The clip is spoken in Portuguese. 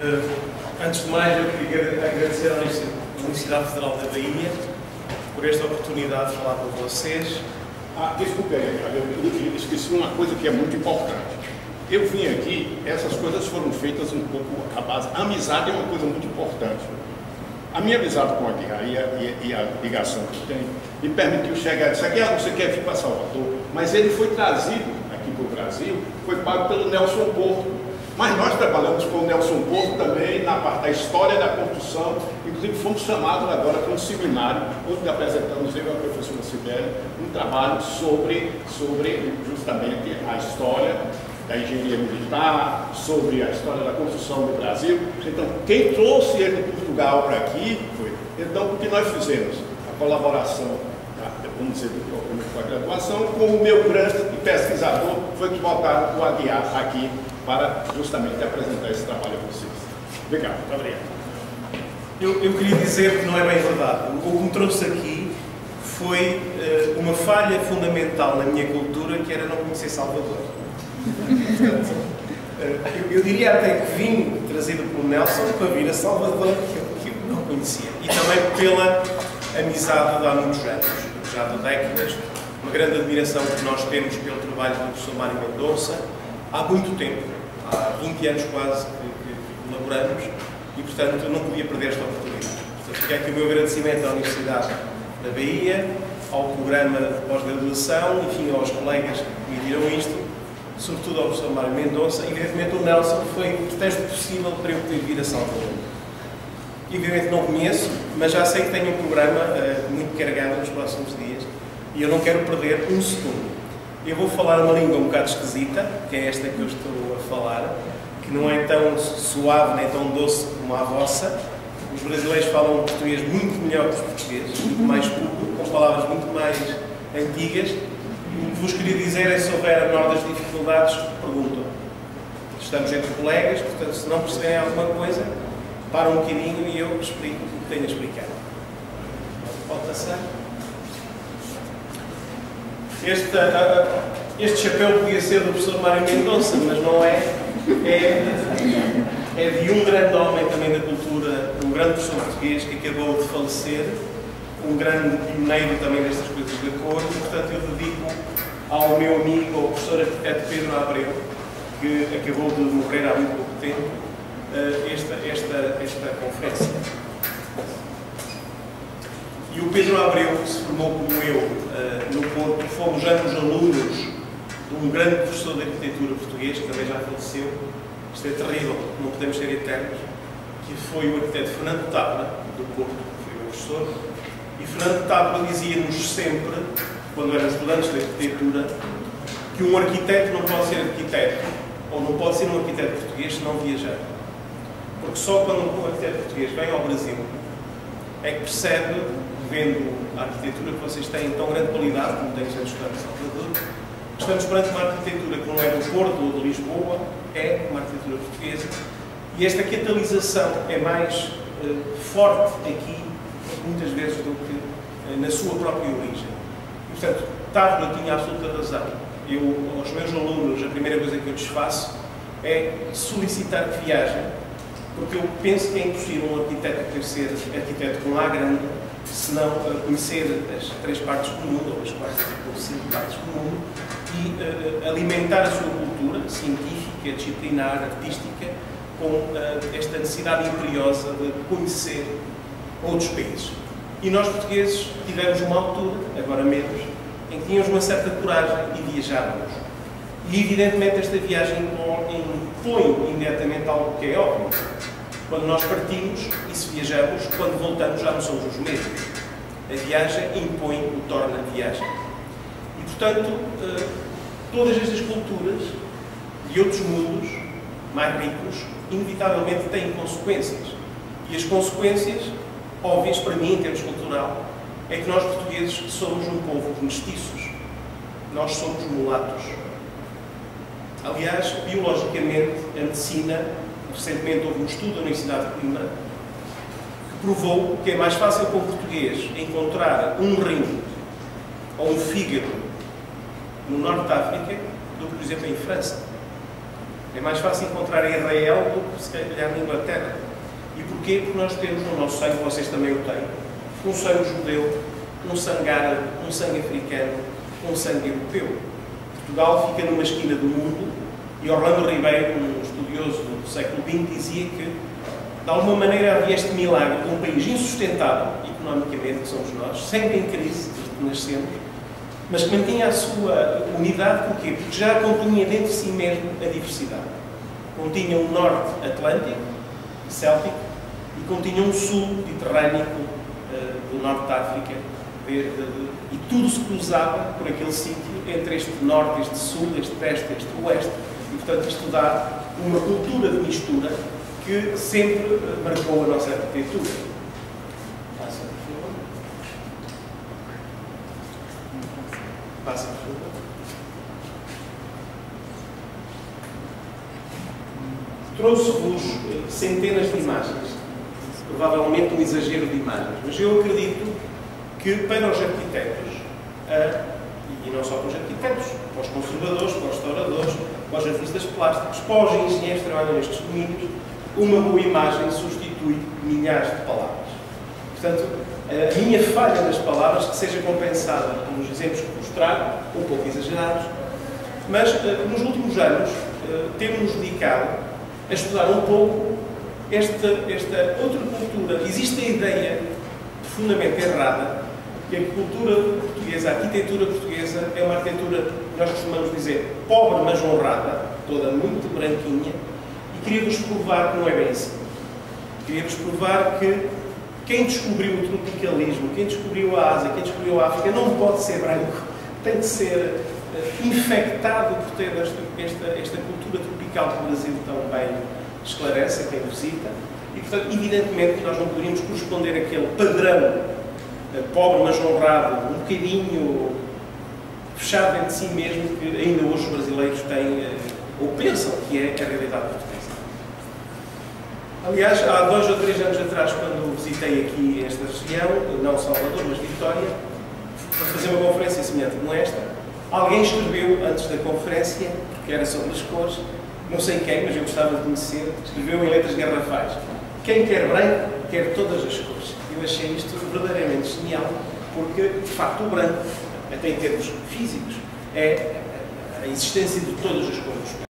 Antes de mais, eu queria agradecer à Universidade Federal da Bahia por esta oportunidade de falar com vocês. Desculpe, eu esqueci uma coisa que é muito importante. Eu vim aqui, essas coisas foram feitas um pouco à base. A amizade é uma coisa muito importante. A minha amizade com a Aguiar e a ligação que eu tenho me permitiu chegar e dizer que você quer vir para Salvador, mas ele foi trazido aqui para o Brasil, foi pago pelo Nelson Porto. Mas nós trabalhamos com o Nelson Porto também na parte da história da construção, inclusive fomos chamados agora para um seminário, onde apresentamos, eu e a professora Sibeli, um trabalho sobre justamente a história da engenharia militar, sobre a história da construção do Brasil. Então, quem trouxe ele de Portugal para aqui foi. Então, o que nós fizemos? A colaboração, vamos dizer, do programa de graduação, com o meu grande pesquisador, foi que botaram o Aguiar aqui para justamente apresentar esse trabalho a vocês. Obrigado. Muito obrigado. Eu queria dizer que não é bem verdade. O que me trouxe aqui foi uma falha fundamental na minha cultura, que era não conhecer Salvador. Portanto, eu diria até que vim trazido pelo Nelson para vir a Salvador, que eu não conhecia. E também pela amizade de há muitos anos, já de décadas, uma grande admiração que nós temos pelo trabalho do professor Mário Mendonça, há muito tempo, há 20 anos quase que colaboramos, e portanto eu não podia perder esta oportunidade. Portanto, fica aqui o meu agradecimento à Universidade da Bahia, ao programa de pós-graduação, enfim, aos colegas que me diram isto, sobretudo ao professor Mário Mendonça. Evidentemente o Nelson foi o pretexto possível para eu poder vir a Salvador. Evidentemente não conheço, mas já sei que tenho um programa muito carregado nos próximos dias e eu não quero perder um segundo. Eu vou falar uma língua um bocado esquisita, que é esta que eu estou a falar, que não é tão suave nem tão doce como a vossa. Os brasileiros falam um português muito melhor que os portugueses, muito mais puro, com palavras muito mais antigas. O que vos queria dizer é, se houver a menor das dificuldades, perguntam. Estamos entre colegas, portanto, se não perceberem alguma coisa, param um bocadinho e eu explico o que tenho a explicar. Pode passar? Este chapéu podia ser do professor Mário Mendonça, mas não é. É de um grande homem também da cultura, um grande professor português que acabou de falecer, um grande pioneiro também destas coisas de cor, e portanto eu dedico ao meu amigo, ao professor arquiteto Pedro Abreu, que acabou de morrer há muito pouco tempo, esta conferência. E o Pedro Abreu, que se formou como eu no Porto, fomos ambos alunos de um grande professor de arquitetura português, que também já faleceu. Isto é terrível, não podemos ser eternos, que foi o arquiteto Fernando Tábara, do Porto, que foi o meu professor. E Fernando Tábara dizia-nos sempre, quando éramos estudantes de arquitetura, que um arquiteto não pode ser arquiteto, ou não pode ser um arquiteto português se não viajar. Porque só quando um arquiteto português vem ao Brasil é que percebe, vendo a arquitetura que vocês têm em tão grande qualidade, como tem sido estudado em Salvador, estamos perante uma arquitetura que não é do Porto ou de Lisboa, é uma arquitetura portuguesa, e esta catalisação é mais forte aqui, muitas vezes, do que na sua própria origem. E, portanto, Tábara tinha absoluta razão. Eu, aos meus alunos, a primeira coisa que eu lhes faço é solicitar que viajem, porque eu penso que é impossível um arquiteto poder ser arquiteto com A grande, se não conhecer as 3 partes do mundo, ou as 4 ou 5 partes do mundo, e alimentar a sua cultura científica, disciplinar, artística, com esta necessidade imperiosa de conhecer outros países. E nós, portugueses, tivemos uma altura, agora menos, em que tínhamos uma certa coragem e viajávamos. E, evidentemente, esta viagem impõe imediatamente algo que é óbvio. Quando nós partimos e se viajamos, quando voltamos já não somos os mesmos. A viagem impõe o torna viagem. E, portanto, todas estas culturas e outros mundos mais ricos, inevitavelmente têm consequências. E as consequências, óbvias para mim, em termos cultural, é que nós, portugueses, somos um povo de mestiços. Nós somos mulatos. Aliás, biologicamente, a medicina, recentemente houve um estudo da Universidade de Coimbra, que provou que é mais fácil para o português encontrar um rim ou um fígado no norte da África do que, por exemplo, em França. É mais fácil encontrar em Israel do que se calhar na Inglaterra. E porquê? Porque nós temos no nosso sangue, vocês também o têm, um sangue judeu, um sangue árabe, um sangue africano, um sangue europeu. Portugal fica numa esquina do mundo e Orlando Ribeiro, um estudioso do século XX, dizia que de alguma maneira havia este milagre de um país insustentável economicamente, que somos nós, sempre em crise desde que nascemos, mas que mantinha a sua unidade. Porquê? Porque já continha dentro de si mesmo a diversidade. Continha um norte atlântico, céltico, e continha um sul mediterrâneo do norte da África, e tudo se cruzava por aquele sítio entre este norte, este sul, este leste, este oeste, e portanto isto dá uma cultura de mistura que sempre marcou a nossa arquitetura. Passa, por favor. Passa, por favor. Trouxe-vos centenas de imagens, provavelmente um exagero de imagens, mas eu acredito que para os arquitetos, e não só para os arquitetos, para os conservadores, para os restauradores, para os artistas plásticos, para os engenheiros que trabalham nestes domínios, uma boa imagem substitui milhares de palavras. Portanto, a minha falha nas palavras que seja compensada pelos exemplos que vos trago, um pouco exagerados, mas nos últimos anos temos-nos dedicado a estudar um pouco esta outra cultura. Existe a ideia profundamente errada que a cultura portuguesa, a arquitetura portuguesa, é uma arquitetura que nós costumamos dizer pobre, mas honrada, toda muito branquinha, e queria-vos provar que não é bem assim. Queria-vos provar que quem descobriu o tropicalismo, quem descobriu a Ásia, quem descobriu a África, não pode ser branco, tem de ser infectado por ter esta cultura tropical que o Brasil tão bem esclarece a quem visita, e, portanto, evidentemente, nós não poderíamos corresponder àquele padrão pobre, mas honrado, um bocadinho fechado dentro de si mesmo, que ainda hoje os brasileiros têm, ou pensam que é a realidade portuguesa. Aliás, há 2 ou 3 anos atrás, quando visitei aqui esta região, não Salvador, mas Vitória, para fazer uma conferência semelhante como esta, alguém escreveu, antes da conferência, que era sobre as cores, não sei quem, mas eu gostava de conhecer, escreveu em letras garrafais: quem quer branco, quer todas as cores. Eu achei isto verdadeiramente genial, porque, de facto, o branco, até em termos físicos, é a existência de todas as cores.